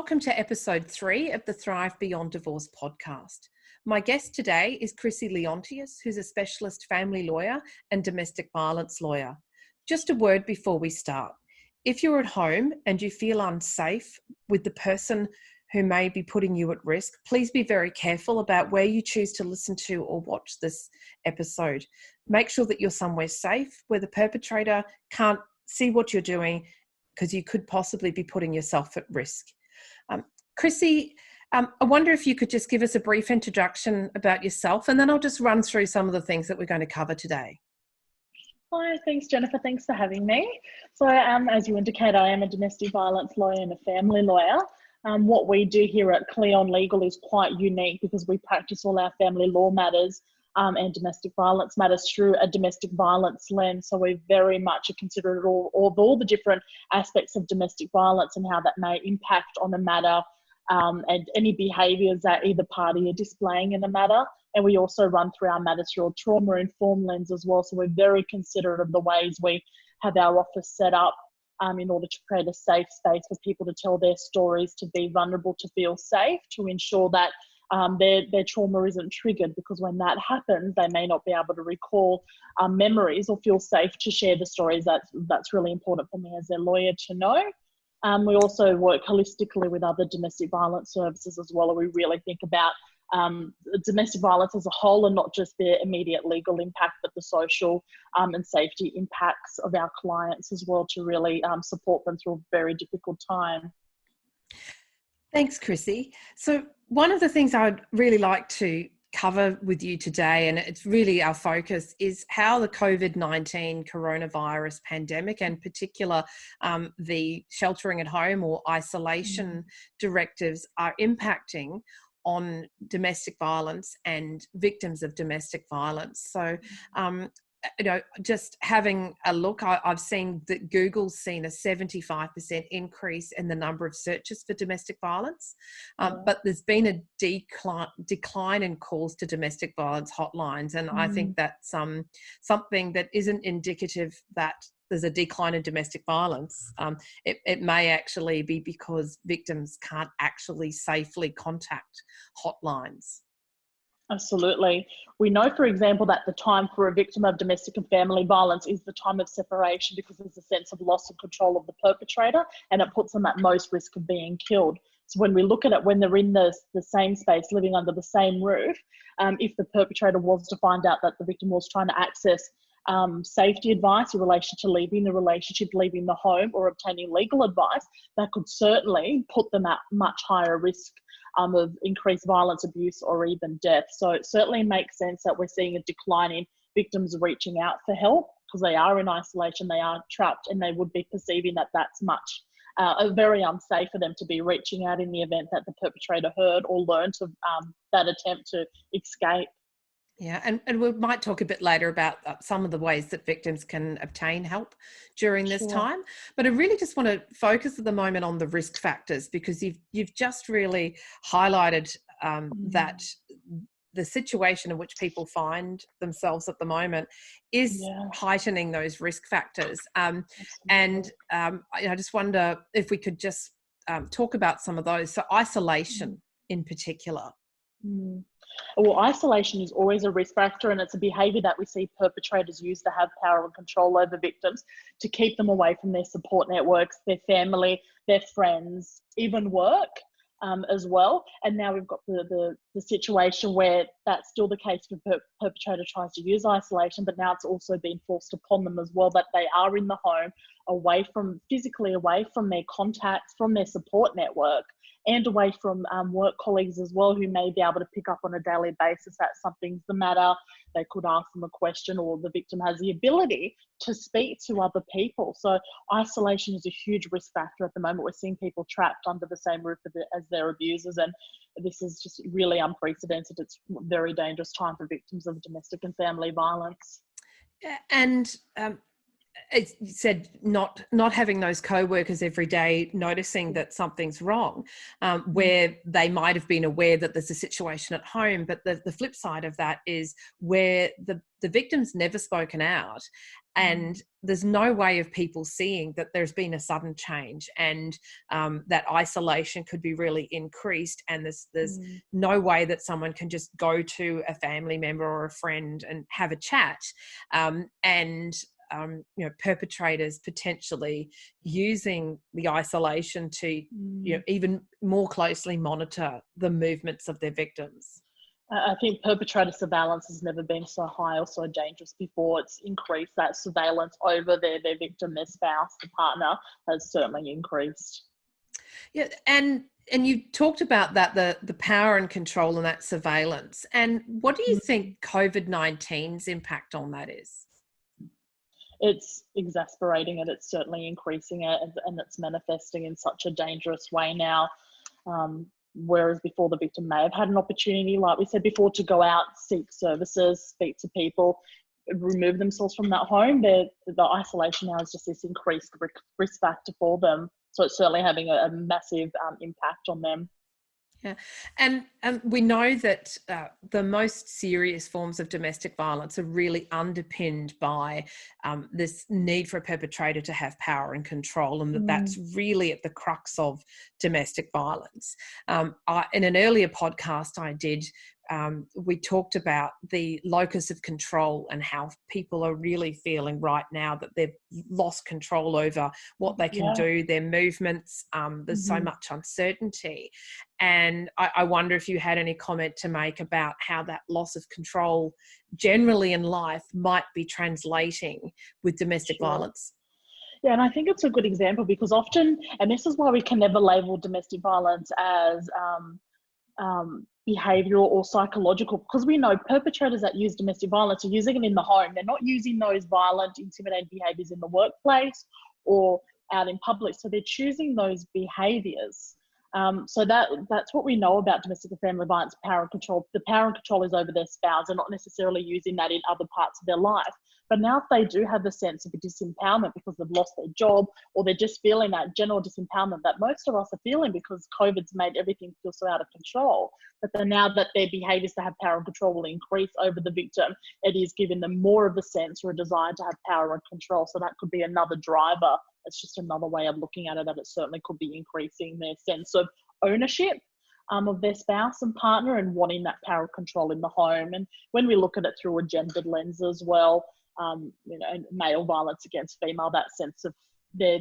welcome to episode 3 of the Thrive Beyond Divorce podcast. My guest today is Chrissy Leontios, who's a specialist family lawyer and domestic violence lawyer. Just a word before we start. If you're at home and you feel unsafe with the person who may be putting you at risk, please be very careful about where you choose to listen to or watch this episode. Make sure that you're somewhere safe where the perpetrator can't see what you're doing, because you could possibly be putting yourself at risk. Chrissy, I wonder if you could just give us a brief introduction about yourself, and then I'll just run through some of the things that we're going to cover today. Hi, thanks Jennifer, thanks for having me. So as you indicate, I am a domestic violence lawyer and a family lawyer. What we do here at Cleon Legal is quite unique because we practice all our family law matters and domestic violence matters through a domestic violence lens. So we very much are considered all the different aspects of domestic violence and how that may impact on the matter and any behaviours that either party are displaying in the matter. And we also run through our matters through a trauma-informed lens as well. So we're very considerate of the ways we have our office set up in order to create a safe space for people to tell their stories, to be vulnerable, to feel safe, to ensure that their trauma isn't triggered, because when that happens, they may not be able to recall memories or feel safe to share the stories. That's really important for me as their lawyer to know. We also work holistically with other domestic violence services as well. We really think about domestic violence as a whole and not just the immediate legal impact, but the social and safety impacts of our clients as well, to really support them through a very difficult time. Thanks, Chrissy. So one of the things I'd really like to cover with you today, and it's really our focus, is how the COVID19 Coronavirus pandemic, and in particular the sheltering at home or isolation directives, are impacting on domestic violence and victims of domestic violence. So, just having a look, I've seen that Google's seen a 75% increase in the number of searches for domestic violence, but there's been a decline in calls to domestic violence hotlines. And I think that's something that isn't indicative that there's a decline in domestic violence. It may actually be because victims can't actually safely contact hotlines. Absolutely. We know, for example, that the time for a victim of domestic and family violence is the time of separation, because there's a sense of loss of control of the perpetrator and it puts them at most risk of being killed. So when we look at it, when they're in the same space, living under the same roof, if the perpetrator was to find out that the victim was trying to access safety advice in relation to leaving the relationship, leaving the home, or obtaining legal advice, that could certainly put them at much higher risk of increased violence, abuse, or even death. So it certainly makes sense that we're seeing a decline in victims reaching out for help, because they are in isolation, they are trapped, and they would be perceiving that that's much very unsafe for them to be reaching out in the event that the perpetrator heard or learned of that attempt to escape. Yeah, and we might talk a bit later about some of the ways that victims can obtain help during this time. But I really just want to focus at the moment on the risk factors, because you've just really highlighted that the situation in which people find themselves at the moment is heightening those risk factors. And I just wonder if we could just talk about some of those. So isolation in particular. Well, isolation is always a risk factor, and it's a behaviour that we see perpetrators use to have power and control over victims, to keep them away from their support networks, their family, their friends, even work as well. And now we've got the situation where that's still the case. The perpetrator tries to use isolation, but now it's also been forced upon them as well, that they are in the home, physically away from their contacts, from their support network, and away from work colleagues as well, who may be able to pick up on a daily basis that something's the matter. They could ask them a question, or the victim has the ability to speak to other people. So isolation is a huge risk factor at the moment. We're seeing people trapped under the same roof as their abusers, and this is just really unprecedented. It's a very dangerous time for victims of domestic and family violence. And it said not having those co-workers every day noticing that something's wrong, where they might have been aware that there's a situation at home, but the flip side of that is where the victim's never spoken out, and there's no way of people seeing that there's been a sudden change, and that isolation could be really increased, and there's no way that someone can just go to a family member or a friend and have a chat, and perpetrators potentially using the isolation to even more closely monitor the movements of their victims. I think perpetrator surveillance has never been so high or so dangerous before. It's increased. That surveillance over their victim, their spouse, the partner, has certainly increased. Yeah, and you talked about that, the power and control and that surveillance. And what do you think COVID-19's impact on that is? It's exasperating it. It's certainly increasing it, and it's manifesting in such a dangerous way now. Whereas before, the victim may have had an opportunity, like we said before, to go out, seek services, speak to people, remove themselves from that home. The isolation now is just this increased risk factor for them. So it's certainly having a massive impact on them. Yeah, and we know that the most serious forms of domestic violence are really underpinned by this need for a perpetrator to have power and control, and that's really at the crux of domestic violence. In an earlier podcast I did, we talked about the locus of control and how people are really feeling right now that they've lost control over what they can do, their movements. There's so much uncertainty. And I wonder if you had any comment to make about how that loss of control generally in life might be translating with domestic violence. Yeah, and I think it's a good example because often, and this is why we can never label domestic violence as behavioural or psychological, because we know perpetrators that use domestic violence are using it in the home. They're not using those violent, intimidating behaviours in the workplace or out in public. So they're choosing those behaviours. So that's what we know about domestic and family violence, power and control. The power and control is over their spouse. They're not necessarily using that in other parts of their life. But now if they do have the sense of a disempowerment because they've lost their job, or they're just feeling that general disempowerment that most of us are feeling because COVID's made everything feel so out of control, but then now that their behaviours to have power and control will increase over the victim, it is giving them more of a sense or a desire to have power and control. So that could be another driver. It's just another way of looking at it, that it certainly could be increasing their sense of ownership of their spouse and partner and wanting that power and control in the home. And when we look at it through a gendered lens as well, male violence against female, that sense of their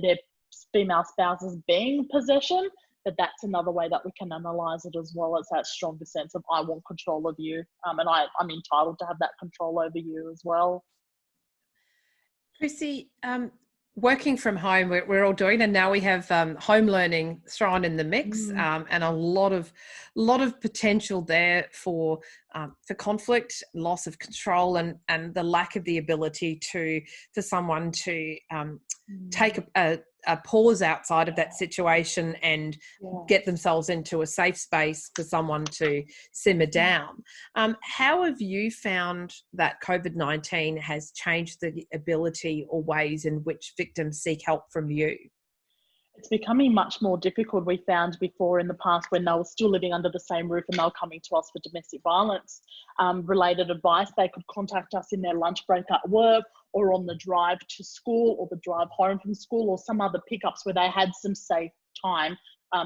female spouses being possession, but that's another way that we can analyse it as well. It's that stronger sense of I want control of you, and I'm entitled to have that control over you as well. Chrissy, working from home, we're all doing, and now we have home learning thrown in the mix, and a lot of potential there for conflict, loss of control, and the lack of the ability for someone to take a pause outside of that situation and get themselves into a safe space for someone to simmer down. How have you found that COVID-19 has changed the ability or ways in which victims seek help from you? It's becoming much more difficult. We found before in the past when they were still living under the same roof and they were coming to us for domestic violence related advice, they could contact us in their lunch break at work or on the drive to school or the drive home from school or some other pickups where they had some safe time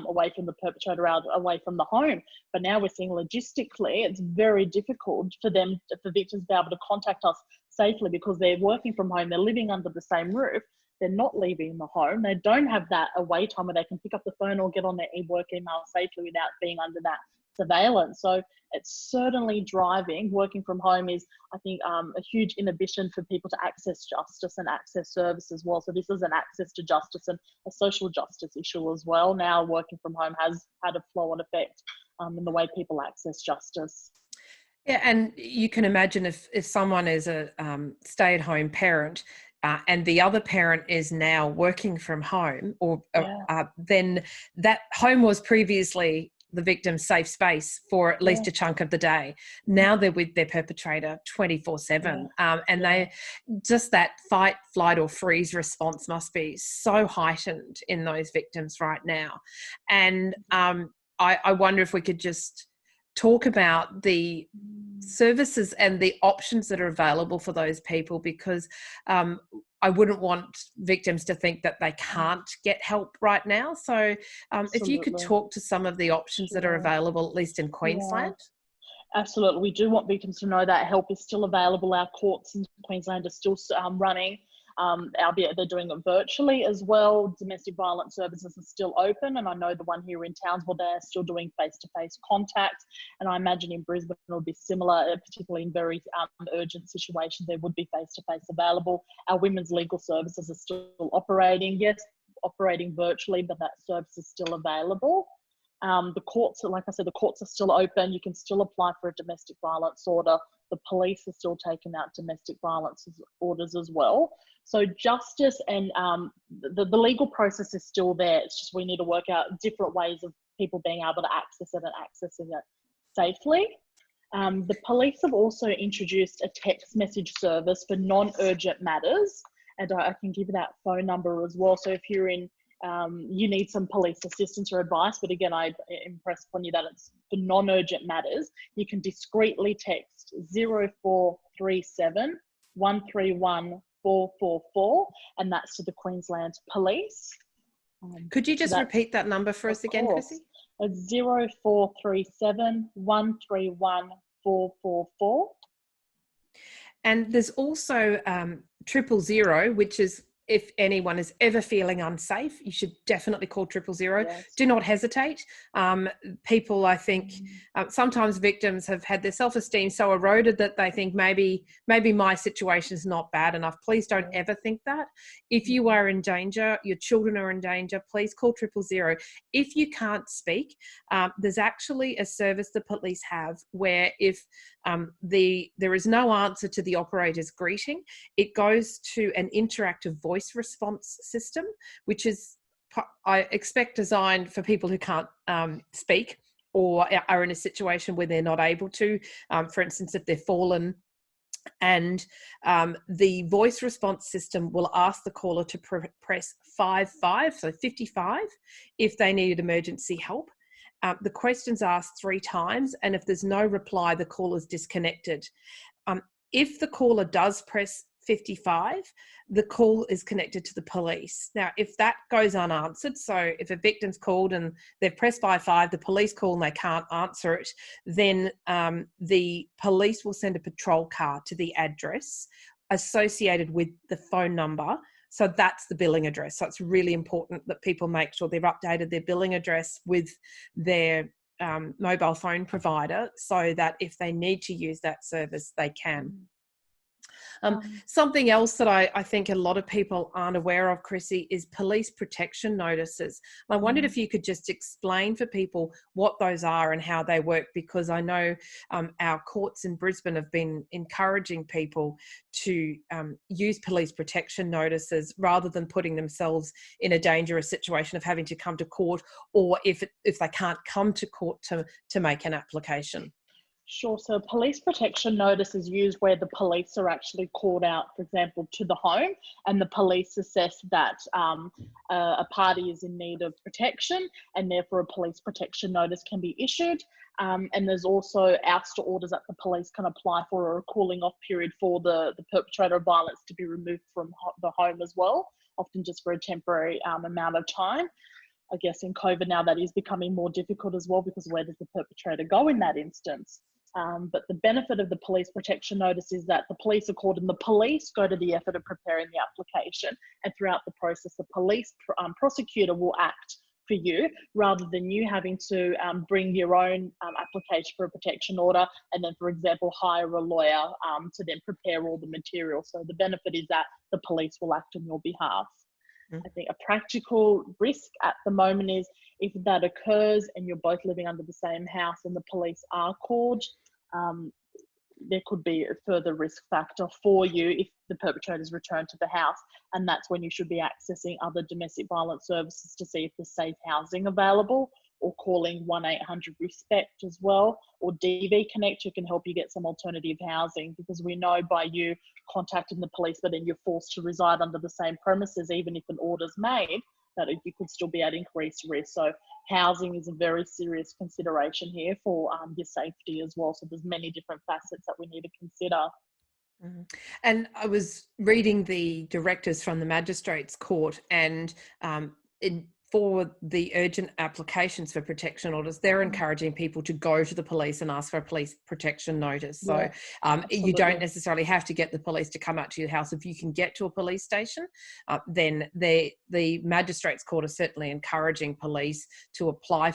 away from the perpetrator, away from the home. But now we're seeing logistically, it's very difficult for victims to be able to contact us safely because they're working from home, they're living under the same roof. They're not leaving the home. They don't have that away time where they can pick up the phone or get on their work email safely without being under that surveillance. So it's certainly driving. Working from home is, I think, a huge inhibition for people to access justice and access service as well. So this is an access to justice and a social justice issue as well. Now working from home has had a flow-on effect in the way people access justice. Yeah, and you can imagine if someone is a stay-at-home parent, and the other parent is now working from home, then that home was previously the victim's safe space for at least a chunk of the day. Now they're with their perpetrator 24/7. And they just, that fight, flight or freeze response must be so heightened in those victims right now. And I wonder if we could just talk about the services and the options that are available for those people, because I wouldn't want victims to think that they can't get help right now. So if you could talk to some of the options that are available, at least in Queensland. Absolutely. We do want victims to know that help is still available. Our courts in Queensland are still running, albeit they're doing it virtually as well. Domestic violence services are still open, and I know the one here in Townsville, they're still doing face-to-face contact, and I imagine in Brisbane it will be similar, particularly in very urgent situations, there would be face-to-face available. Our women's legal services are still operating, yes, operating virtually, but that service is still available. The courts, like I said, the courts are still open. You can still apply for a domestic violence order. The police are still taking out domestic violence orders as well. So justice and the legal process is still there. It's just we need to work out different ways of people being able to access it and accessing it safely. The police have also introduced a text message service for non-urgent matters, and I can give you that phone number as well. So if you're in you need some police assistance or advice, but again, I impress upon you that it's for non-urgent matters. You can discreetly text 0437 131 444, and that's to the Queensland Police. Could you just repeat that number for us again, Chrissy? It's 0437 131 444. And there's also 000, which is, if anyone is ever feeling unsafe, you should definitely call 000. Yes. Do not hesitate. People, I think, sometimes victims have had their self-esteem so eroded that they think maybe my situation is not bad enough. Please don't ever think that. If you are in danger, your children are in danger, please call 000. If you can't speak, there's actually a service the police have where if there is no answer to the operator's greeting, it goes to an interactive voice response system, which is, I expect, designed for people who can't speak or are in a situation where they're not able to, for instance, if they've fallen. And the voice response system will ask the caller to press 55, so 55, if they needed emergency help. The question's asked 3 times, and if there's no reply, the caller's disconnected. If the caller does press 55, the call is connected to the police. Now, if that goes unanswered, so if a victim's called and they've pressed 55, the police call and they can't answer it, then the police will send a patrol car to the address associated with the phone number. So that's the billing address. So it's really important that people make sure they've updated their billing address with their mobile phone provider so that if they need to use that service, they can. Something else that I think a lot of people aren't aware of, Chrissy, is police protection notices. I wondered if you could just explain for people what those are and how they work, because I know our courts in Brisbane have been encouraging people to use police protection notices rather than putting themselves in a dangerous situation of having to come to court, or if they can't come to court to make an application. Sure. So a police protection notice is used where the police are actually called out, for example, to the home, and the police assess that a party is in need of protection, and therefore a police protection notice can be issued. And there's also ouster orders that the police can apply for, or a cooling off period for the perpetrator of violence to be removed from the home as well, often just for a temporary amount of time. I guess in COVID now that is becoming more difficult as well, because where does the perpetrator go in that instance? But the benefit of the police protection notice is that the police are called and the police go to the effort of preparing the application, and throughout the process the police prosecutor will act for you, rather than you having to bring your own application for a protection order and then, for example, hire a lawyer to then prepare all the material. So the benefit is that the police will act on your behalf. I think a practical risk at the moment is if that occurs and you're both living under the same house and the police are called, there could be a further risk factor for you if the perpetrators return to the house. And that's when you should be accessing other domestic violence services to see if there's safe housing available, or calling 1-800-RESPECT as well, or DV Connect, who can help you get some alternative housing, because we know by you contacting the police but then you're forced to reside under the same premises, even if an order's made, that you could still be at increased risk. So housing is a very serious consideration here for your safety as well. So there's many different facets that we need to consider. Mm-hmm. And I was reading the directives from the Magistrates Court, and for the urgent applications for protection orders, they're encouraging people to go to the police and ask for a police protection notice. So you don't necessarily have to get the police to come out to your house. If you can get to a police station, then the Magistrates Court is certainly encouraging police to apply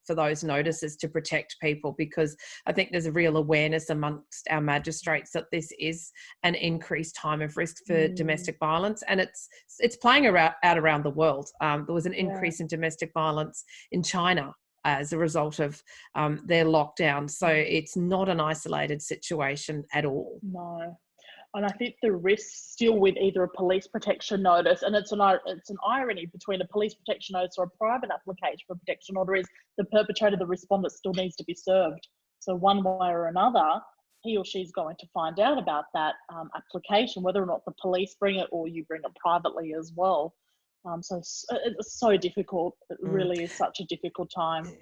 for those notices to protect people, because I think there's a real awareness amongst our magistrates that this is an increased time of risk for domestic violence, and it's playing out around the world. There was an increase in domestic violence in China as a result of their lockdown, so it's not an isolated situation at all. No. And I think the risk still with either a police protection notice, and it's an irony between a police protection notice or a private application for a protection order, is the perpetrator, the respondent, still needs to be served. So one way or another, he or she's going to find out about that application, whether or not the police bring it or you bring it privately as well. So it's so difficult. It really is such a difficult time.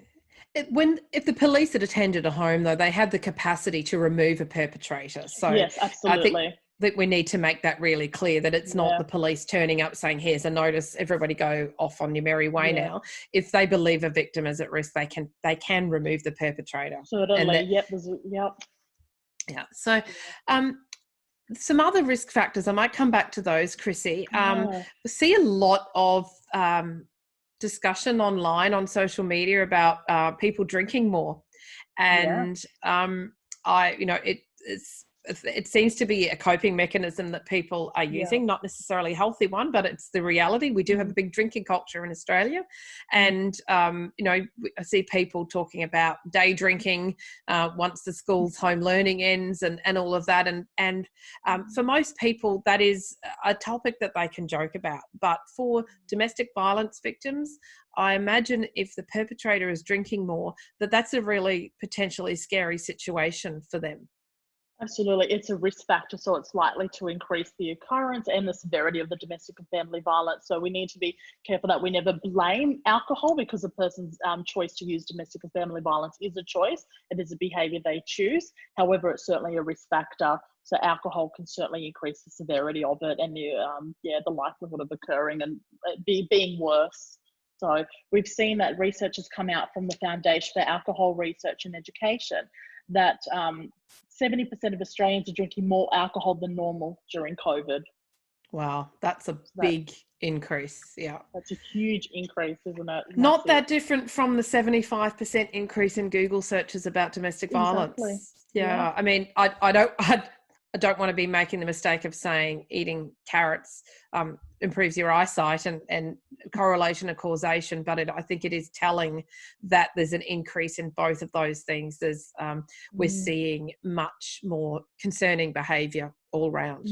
If the police had attended a home, though, they had the capacity to remove a perpetrator. So yes, absolutely. I think that we need to make that really clear, that it's not the police turning up saying, here's a notice, everybody go off on your merry way now. If they believe a victim is at risk, they can remove the perpetrator. Certainly. Yeah. So some other risk factors, I might come back to those, Chrissy. We see a lot of discussion online on social media about people drinking more, and it seems to be a coping mechanism that people are using, not necessarily a healthy one, but it's the reality. We do have a big drinking culture in Australia, and I see people talking about day drinking once the school's home learning ends, and all of that, and for most people that is a topic that they can joke about. But for domestic violence victims, I imagine if the perpetrator is drinking more, that's a really potentially scary situation for them. Absolutely. It's a risk factor, so it's likely to increase the occurrence and the severity of the domestic and family violence. So we need to be careful that we never blame alcohol, because a person's choice to use domestic and family violence is a choice. It is a behaviour they choose. However, it's certainly a risk factor. So alcohol can certainly increase the severity of it and the likelihood of occurring and being worse. So we've seen that research has come out from the Foundation for Alcohol Research and Education that 70% of Australians are drinking more alcohol than normal during COVID. Wow, that's a big increase. Yeah. That's a huge increase, isn't it? Massive. Not that different from the 75% increase in Google searches about domestic violence. Yeah. I mean, I don't want to be making the mistake of saying eating carrots improves your eyesight and correlation and causation, but I think it is telling that there's an increase in both of those things. We're seeing much more concerning behaviour all round.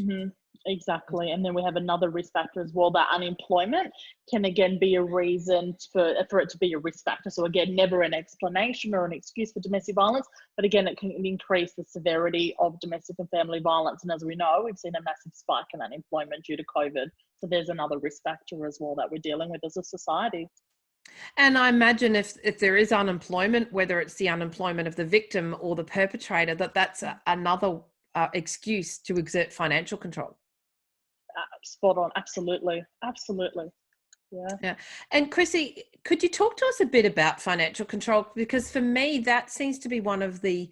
Exactly. And then we have another risk factor as well, that unemployment can again be a reason for it to be a risk factor. So again, never an explanation or an excuse for domestic violence, but again, it can increase the severity of domestic and family violence. And as we know, we've seen a massive spike in unemployment due to COVID. So there's another risk factor as well that we're dealing with as a society. And I imagine if there is unemployment, whether it's the unemployment of the victim or the perpetrator, that's another excuse to exert financial control. Spot on. Absolutely. Yeah. And Chrissy, could you talk to us a bit about financial control? Because for me, that seems to be one of the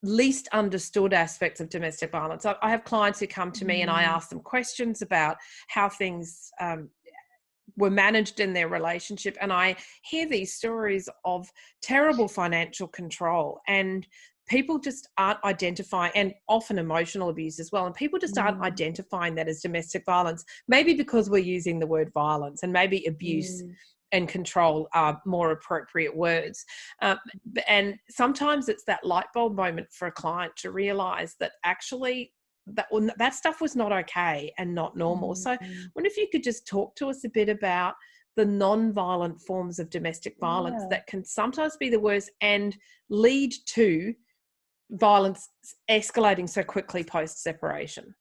least understood aspects of domestic violence. I have clients who come to me and I ask them questions about how things were managed in their relationship, and I hear these stories of terrible financial control, and people just aren't identifying, and often emotional abuse as well, and people just aren't identifying that as domestic violence, maybe because we're using the word violence, and maybe abuse and control are more appropriate words. And sometimes it's that light bulb moment for a client to realise that actually that stuff was not okay and not normal. So I wonder if you could just talk to us a bit about the non-violent forms of domestic violence Yeah. that can sometimes be the worst and lead to violence escalating so quickly post-separation.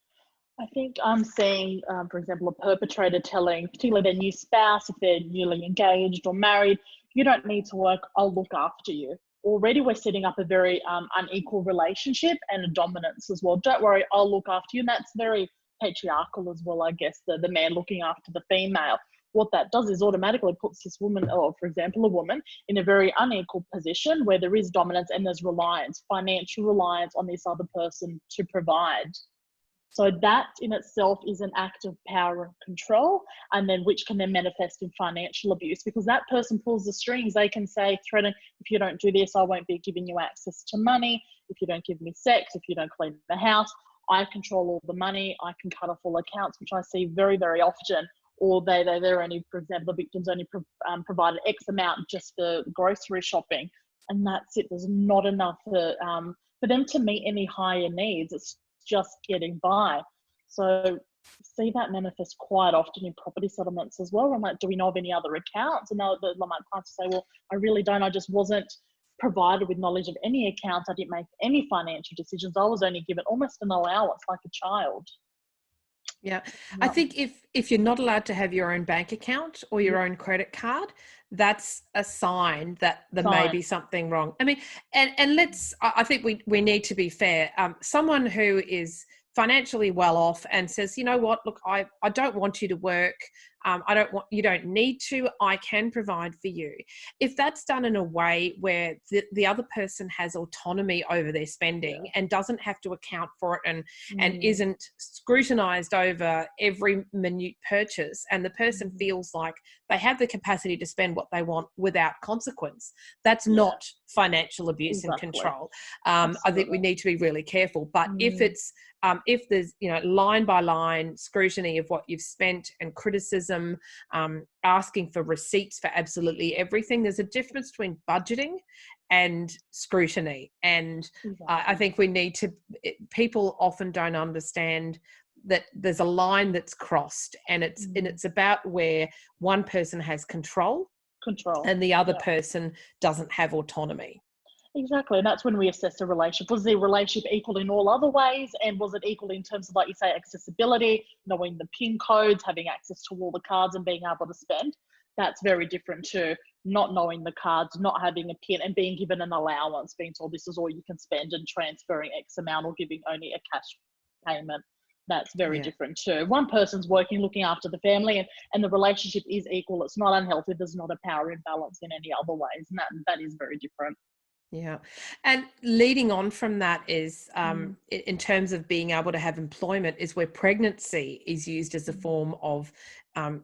I think I'm seeing, for example, a perpetrator telling, particularly their new spouse, if they're newly engaged or married, you don't need to work, I'll look after you. Already we're setting up a very unequal relationship and a dominance as well. Don't worry, I'll look after you. And that's very patriarchal as well, I guess, the man looking after the female. What that does is automatically puts this woman, or for example, a woman, in a very unequal position where there is dominance and there's reliance, financial reliance on this other person to provide. So that in itself is an act of power and control, and then which can then manifest in financial abuse, because that person pulls the strings. They can say, threaten, if you don't do this, I won't be giving you access to money. If you don't give me sex, if you don't clean the house, I control all the money. I can cut off all accounts, which I see very, very often. Or they're only, for example, the victims only provided X amount just for grocery shopping, and that's it. There's not enough for them to meet any higher needs. It's just getting by. So see that manifest quite often in property settlements as well. I'm like, do we know of any other accounts? And my clients say, well, I really don't. I just wasn't provided with knowledge of any accounts. I didn't make any financial decisions. I was only given almost an allowance like a child. Yeah. I think if you're not allowed to have your own bank account or your own credit card, that's a sign that there may be something wrong. I mean, and I think we need to be fair. Someone who is financially well off and says, you know what, look, I don't want you to work. You don't need to, I can provide for you. If that's done in a way where the other person has autonomy over their spending and doesn't have to account for it and isn't scrutinized over every minute purchase, and the person feels like they have the capacity to spend what they want without consequence, that's not financial abuse and control. I think we need to be really careful. But if there's, line by line scrutiny of what you've spent and criticism, asking for receipts for absolutely everything, there's a difference between budgeting and scrutiny. And I think we need to, people often don't understand that there's a line that's crossed, and it's about where one person has control and the other person doesn't have autonomy. Exactly. And that's when we assess a relationship. Was the relationship equal in all other ways? And was it equal in terms of, like you say, accessibility, knowing the PIN codes, having access to all the cards and being able to spend? That's very different to not knowing the cards, not having a PIN and being given an allowance, being told this is all you can spend and transferring X amount or giving only a cash payment. That's very different too. One person's working, looking after the family, and the relationship is equal. It's not unhealthy. There's not a power imbalance in any other ways. And that is very different. Yeah. And leading on from that is, in terms of being able to have employment, is where pregnancy is used as a form of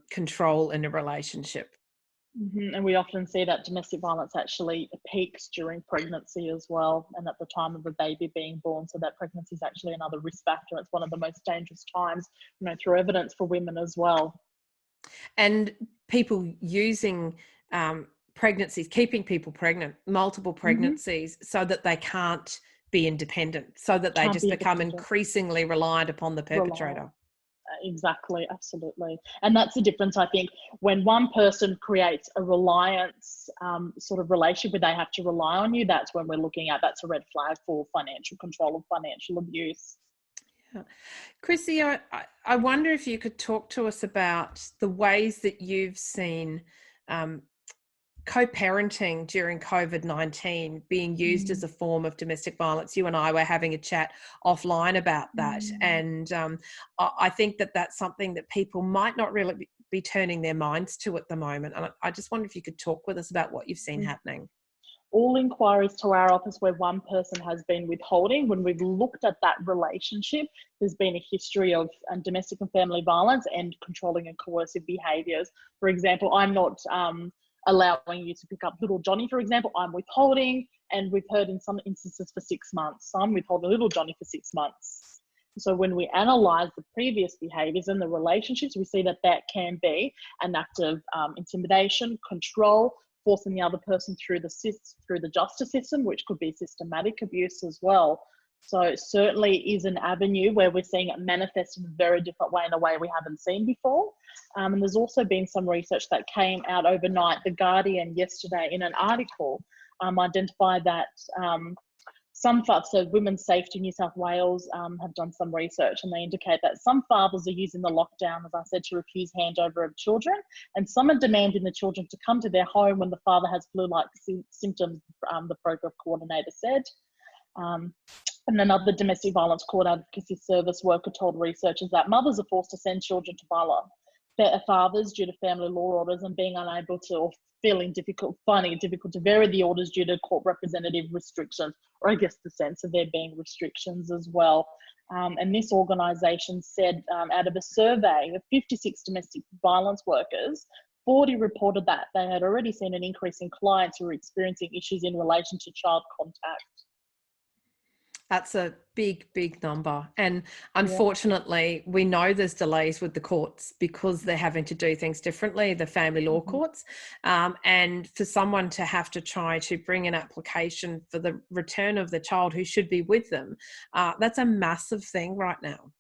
control in a relationship. And we often see that domestic violence actually peaks during pregnancy as well, and at the time of a baby being born. So that pregnancy is actually another risk factor. It's one of the most dangerous times, through evidence for women as well. And people using pregnancies, keeping people pregnant, multiple pregnancies, so that they can't be independent, so that they just become increasingly reliant upon the perpetrator. Exactly, absolutely. And that's the difference, I think, when one person creates a reliance sort of relationship where they have to rely on you, that's when we're looking at, that's a red flag for financial control or financial abuse. Yeah. Chrissy, I wonder if you could talk to us about the ways that you've seen co-parenting during COVID-19 being used as a form of domestic violence. You and I were having a chat offline about that. And I think that that's something that people might not really be turning their minds to at the moment. And I just wonder if you could talk with us about what you've seen happening. All inquiries to our office where one person has been withholding, when we've looked at that relationship, there's been a history of domestic and family violence and controlling and coercive behaviours. For example, I'm not allowing you to pick up little Johnny, for example. I'm withholding, and we've heard in some instances for 6 months. So I'm withholding little Johnny for 6 months. So when we analyse the previous behaviours and the relationships, we see that can be an act of intimidation, control, forcing the other person through the justice system, which could be systematic abuse as well. So it certainly is an avenue where we're seeing it manifest in a very different way, in a way we haven't seen before. And there's also been some research that came out overnight. The Guardian yesterday, in an article, identified that so Women's Safety New South Wales have done some research, and they indicate that some fathers are using the lockdown, as I said, to refuse handover of children, and some are demanding the children to come to their home when the father has flu-like symptoms, the program coordinator said. And another domestic violence court advocacy service worker told researchers that mothers are forced to send children to fathers due to family law orders, and being unable to, or finding it difficult to vary the orders due to court representative restrictions, or I guess the sense of there being restrictions as well. And this organisation said out of a survey of 56 domestic violence workers, 40 reported that they had already seen an increase in clients who were experiencing issues in relation to child contact. That's a big, big number. And unfortunately, we know there's delays with the courts because they're having to do things differently, the family law courts. And for someone to have to try to bring an application for the return of the child who should be with them, that's a massive thing right now.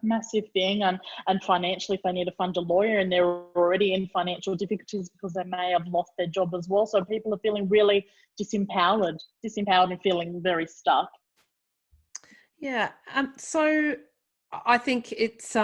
Massive thing, and financially, if they need to fund a lawyer and they're already in financial difficulties because they may have lost their job as well. So people are feeling really disempowered and feeling very stuck. Yeah. So I think it's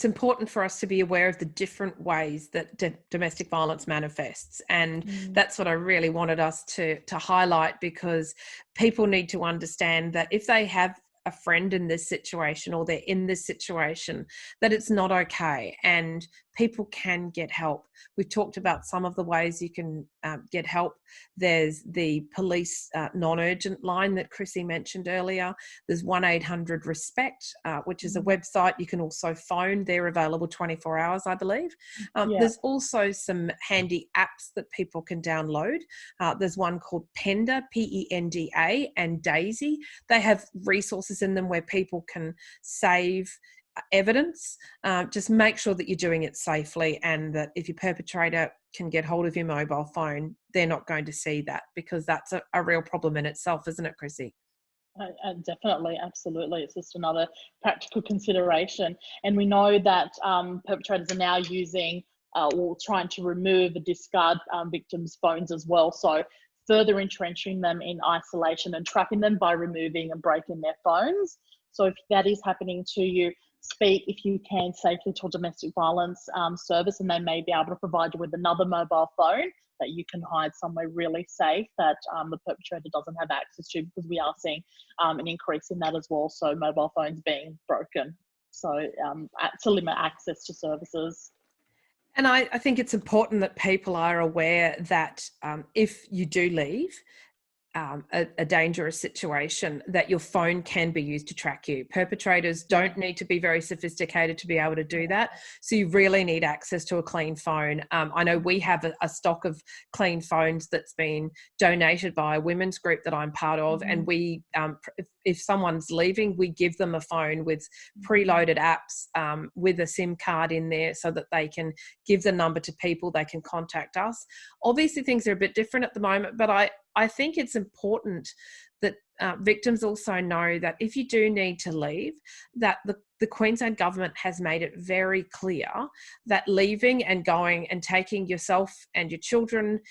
important for us to be aware of the different ways that domestic violence manifests. And that's what I really wanted us to highlight, because people need to understand that if they have a friend in this situation, or they're in this situation, that it's not okay, and people can get help. We've talked about some of the ways you can get help. There's the police non-urgent line that Chrissy mentioned earlier. There's 1-800-RESPECT, which is a website. You can also phone. They're available 24 hours, I believe. There's also some handy apps that people can download. There's one called Penda, Penda, and Daisy. They have resources in them where people can save evidence. Just make sure that you're doing it safely, and that if your perpetrator can get hold of your mobile phone, they're not going to see that, because that's a real problem in itself, isn't it, Chrissy? Definitely, absolutely. It's just another practical consideration. And we know that perpetrators are now using or trying to remove and discard victims' phones as well. So further entrenching them in isolation and trapping them by removing and breaking their phones. So if that is happening to you, speak, if you can, safely to a domestic violence service, and they may be able to provide you with another mobile phone that you can hide somewhere really safe that the perpetrator doesn't have access to, because we are seeing an increase in that as well. So mobile phones being broken, so to limit access to services. And I think it's important that people are aware that if you do leave a dangerous situation, that your phone can be used to track you. Perpetrators don't need to be very sophisticated to be able to do that. So you really need access to a clean phone. I know we have a stock of clean phones that's been donated by a women's group that I'm part of. And we, if someone's leaving, we give them a phone with preloaded apps with a SIM card in there, so that they can give the number to people, they can contact us. Obviously things are a bit different at the moment, but I think it's important that victims also know that if you do need to leave, that the Queensland government has made it very clear that leaving and going and taking yourself and your children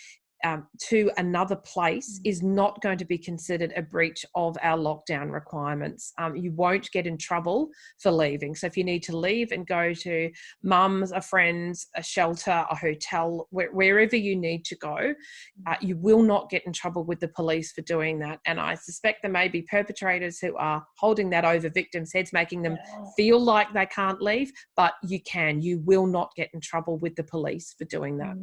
to another place is not going to be considered a breach of our lockdown requirements. You won't get in trouble for leaving. So if you need to leave and go to mum's, a friend's, a shelter, a hotel, wherever you need to go, you will not get in trouble with the police for doing that. And I suspect there may be perpetrators who are holding that over victims' heads, making them feel like they can't leave, but you will not get in trouble with the police for doing that.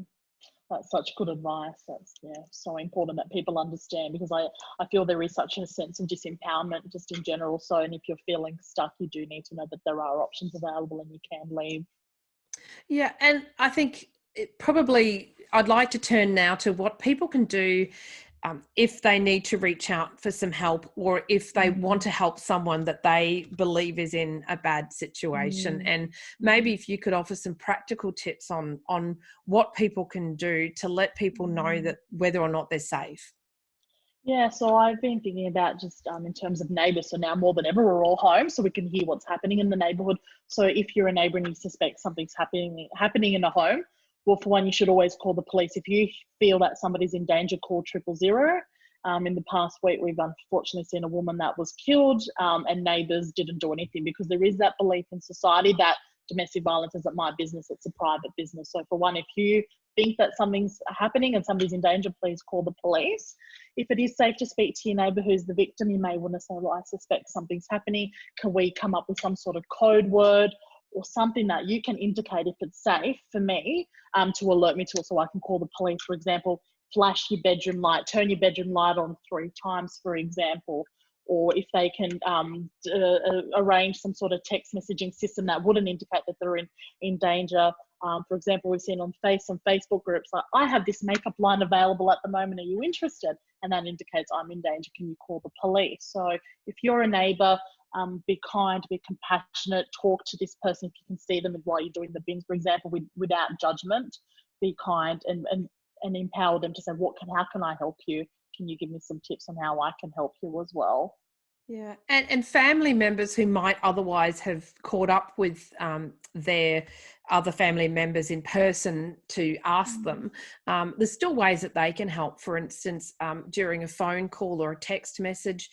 That's such good advice. That's so important that people understand, because I feel there is such a sense of disempowerment just in general. So, and if you're feeling stuck, you do need to know that there are options available and you can leave. Yeah, and I think I'd like to turn now to what people can do if they need to reach out for some help, or if they want to help someone that they believe is in a bad situation. And maybe if you could offer some practical tips on what people can do to let people know that whether or not they're safe. Yeah, so I've been thinking about just in terms of neighbours. So now more than ever, we're all home, so we can hear what's happening in the neighbourhood. So if you're a neighbour and you suspect something's happening in a home, well, for one, you should always call the police. If you feel that somebody's in danger, call 000. In the past week, we've unfortunately seen a woman that was killed, and neighbours didn't do anything, because there is that belief in society that domestic violence isn't my business, it's a private business. So for one, if you think that something's happening and somebody's in danger, please call the police. If it is safe to speak to your neighbour who's the victim, you may want to say, well, I suspect something's happening. Can we come up with some sort of code word or something that you can indicate if it's safe for me, to alert me to it, so I can call the police? For example, flash your bedroom light, turn your bedroom light on 3 times, for example. Or if they can arrange some sort of text messaging system that wouldn't indicate that they're in danger. For example, we've seen on Facebook groups, like, I have this makeup line available at the moment, are you interested? And that indicates I'm in danger, can you call the police? So if you're a neighbour, be kind, be compassionate, talk to this person if you can see them while you're doing the bins, for example, without judgment. Be kind and empower them to say, how can I help you? Can you give me some tips on how I can help you as well? Yeah, and family members who might otherwise have caught up with their other family members in person to ask them, there's still ways that they can help. For instance, during a phone call or a text message,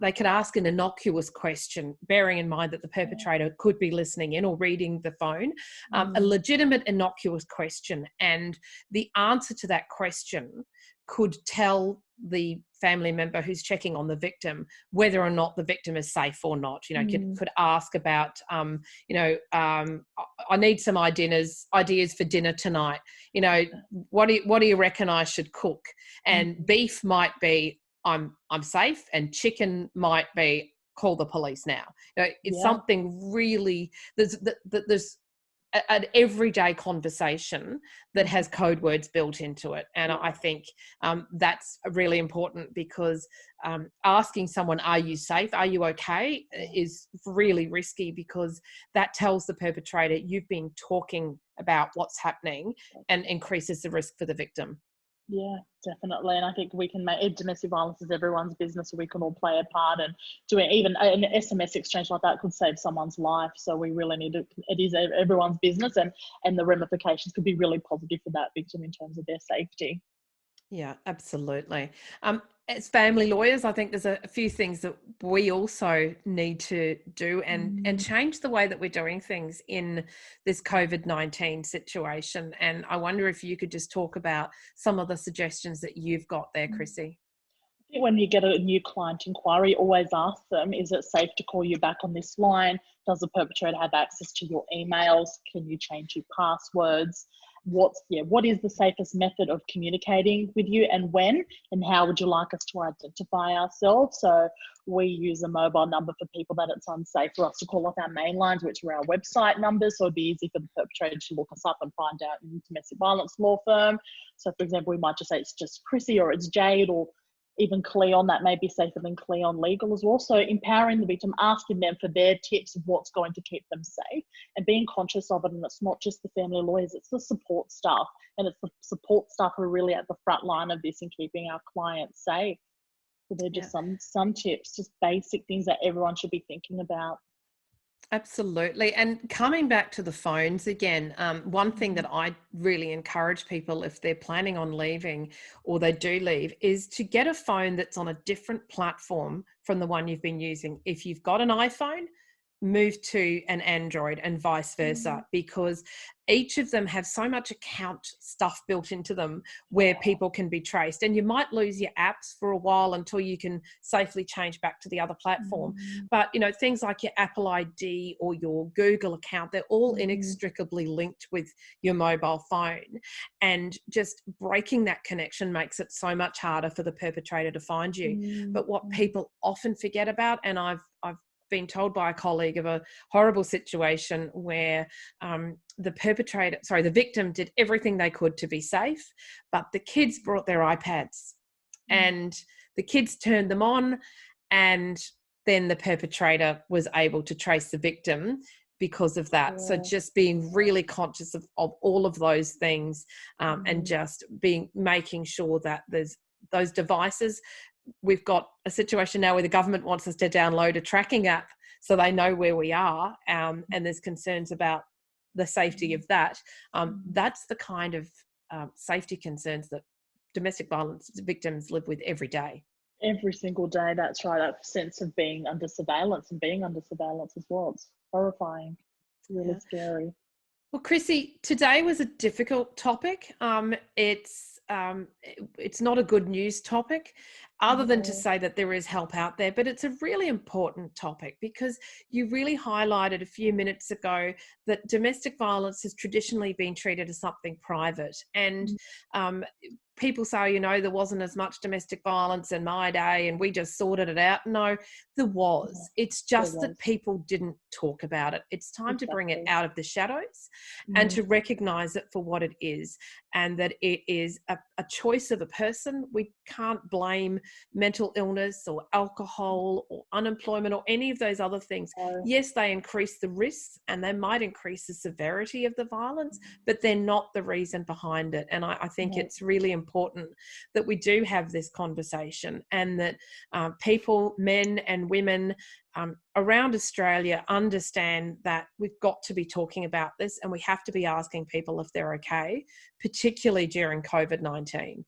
they could ask an innocuous question, bearing in mind that the perpetrator could be listening in or reading the phone, a legitimate innocuous question, and the answer to that question could tell the family member who's checking on the victim whether or not the victim is safe or not. Could ask about, I need some ideas for dinner tonight. What do you reckon I should cook? And beef might be, I'm safe, and chicken might be, call the police now. It's something really, there's an everyday conversation that has code words built into it. And I think that's really important, because asking someone, are you safe? Are you okay? Is really risky, because that tells the perpetrator you've been talking about what's happening and increases the risk for the victim. Yeah, definitely. And I think we can make domestic violence is everyone's business, so we can all play a part, and doing even an SMS exchange like that could save someone's life. So we really need to, it is everyone's business, and the ramifications could be really positive for that victim in terms of their safety. Yeah, absolutely. As family lawyers, I think there's a few things that we also need to do and change the way that we're doing things in this COVID-19 situation. And I wonder if you could just talk about some of the suggestions that you've got there, Chrissy. I think when you get a new client inquiry, always ask them, is it safe to call you back on this line? Does the perpetrator have access to your emails? Can you change your passwords? What is the safest method of communicating with you, and when, and how would you like us to identify ourselves? So we use a mobile number for people that it's unsafe for us to call off our main lines, which are our website numbers. So it'd be easy for the perpetrator to look us up and find out in domestic violence law firm. So for example, we might just say it's just Chrissy, or it's Jade, or even Cleon. That may be safer than Cleon Legal as well. So empowering the victim, asking them for their tips of what's going to keep them safe, and being conscious of it. And it's not just the family lawyers, it's the support staff. And it's the support staff who are really at the front line of this in keeping our clients safe. So they're just some tips, just basic things that everyone should be thinking about. Absolutely. And coming back to the phones again, one thing that I really encourage people, if they're planning on leaving or they do leave, is to get a phone that's on a different platform from the one you've been using. If you've got an iPhone, move to an Android, and vice versa, because each of them have so much account stuff built into them where people can be traced, and you might lose your apps for a while until you can safely change back to the other platform. But things like your Apple ID or your Google account, they're all inextricably linked with your mobile phone, and just breaking that connection makes it so much harder for the perpetrator to find you. But what people often forget about, and I've been told by a colleague of a horrible situation where the victim did everything they could to be safe, but the kids brought their iPads and the kids turned them on, and then the perpetrator was able to trace the victim because of that. So just being really conscious of all of those things, and just making sure that there's those devices we've got a situation now where the government wants us to download a tracking app so they know where we are, and there's concerns about the safety of that. That's the kind of safety concerns that domestic violence victims live with every day. Every single day, that's right. That sense of being under surveillance and being under surveillance as well. It's horrifying. It's really scary. Well, Chrissy, today was a difficult topic. It's not a good news topic, other than to say that there is help out there, but it's a really important topic because you really highlighted a few minutes ago that domestic violence has traditionally been treated as something private. And people say, there wasn't as much domestic violence in my day and we just sorted it out. No, there was. It's just that people didn't talk about it. It's time to bring it out of the shadows and to recognise it for what it is, and that it is a choice of a person. We can't blame mental illness or alcohol or unemployment or any of those other things. Yes, they increase the risks and they might increase the severity of the violence, but they're not the reason behind it. And I think it's really important that we do have this conversation, and that people, men and women around Australia, understand that we've got to be talking about this, and we have to be asking people if they're okay, particularly during COVID-19.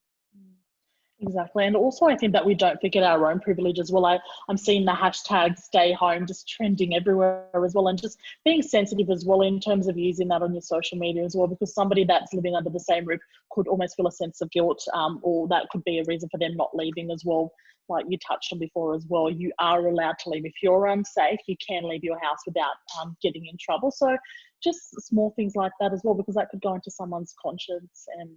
Exactly. And also I think that we don't forget our own privilege as well. I'm seeing the hashtag stay home just trending everywhere as well, and just being sensitive as well in terms of using that on your social media as well, because somebody that's living under the same roof could almost feel a sense of guilt, or that could be a reason for them not leaving as well. Like you touched on before as well, you are allowed to leave. If you're unsafe, you can leave your house without getting in trouble. So just small things like that as well, because that could go into someone's conscience and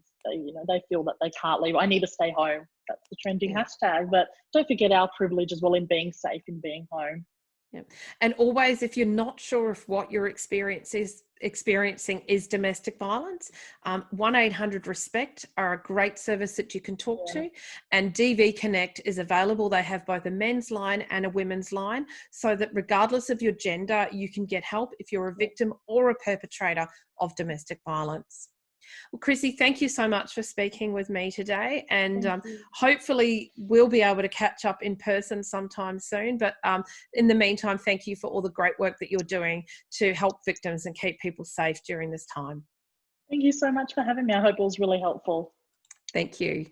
they feel that they can't leave. I need to stay home. That's the trending hashtag. But don't forget our privilege as well in being safe and being home. Yeah. And always, if you're not sure if what you're experiencing is domestic violence, 1-800-RESPECT are a great service that you can talk to, and DV Connect is available. They have both a men's line and a women's line, so that regardless of your gender, you can get help if you're a victim or a perpetrator of domestic violence. Well, Chrissy, thank you so much for speaking with me today, and hopefully we'll be able to catch up in person sometime soon. But in the meantime, thank you for all the great work that you're doing to help victims and keep people safe during this time. Thank you so much for having me. I hope it was really helpful. Thank you.